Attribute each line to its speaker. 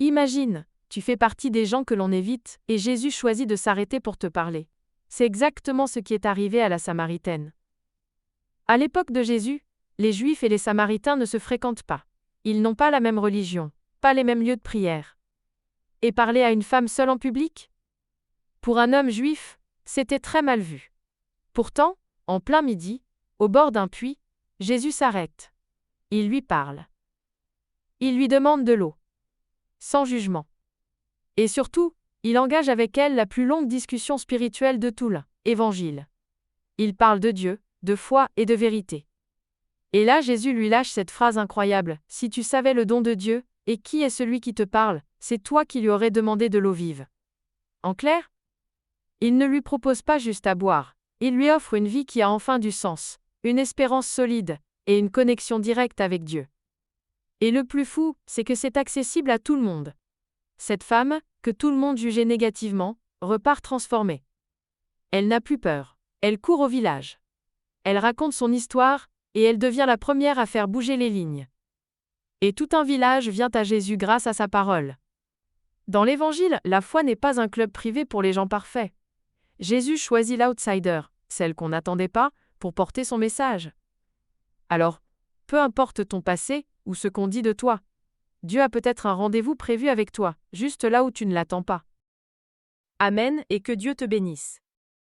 Speaker 1: Imagine, tu fais partie des gens que l'on évite, et Jésus choisit de s'arrêter pour te parler. C'est exactement ce qui est arrivé à la Samaritaine. À l'époque de Jésus, les Juifs et les Samaritains ne se fréquentent pas. Ils n'ont pas la même religion, pas les mêmes lieux de prière. Et parler à une femme seule en public? Pour un homme juif, c'était très mal vu. Pourtant, en plein midi, au bord d'un puits, Jésus s'arrête. Il lui parle. Il lui demande de l'eau. Sans jugement. Et surtout, il engage avec elle la plus longue discussion spirituelle de tout l'Évangile. Il parle de Dieu, de foi et de vérité. Et là Jésus lui lâche cette phrase incroyable, « Si tu savais le don de Dieu, et qui est celui qui te parle, c'est toi qui lui aurais demandé de l'eau vive. » En clair, il ne lui propose pas juste à boire, il lui offre une vie qui a enfin du sens, une espérance solide, et une connexion directe avec Dieu. Et le plus fou, c'est que c'est accessible à tout le monde. Cette femme, que tout le monde jugeait négativement, repart transformée. Elle n'a plus peur. Elle court au village. Elle raconte son histoire, et elle devient la première à faire bouger les lignes. Et tout un village vient à Jésus grâce à sa parole. Dans l'Évangile, la foi n'est pas un club privé pour les gens parfaits. Jésus choisit l'outsider, celle qu'on n'attendait pas, pour porter son message. Alors, peu importe ton passé, ou ce qu'on dit de toi, Dieu a peut-être un rendez-vous prévu avec toi, juste là où tu ne l'attends pas. Amen et que Dieu te bénisse.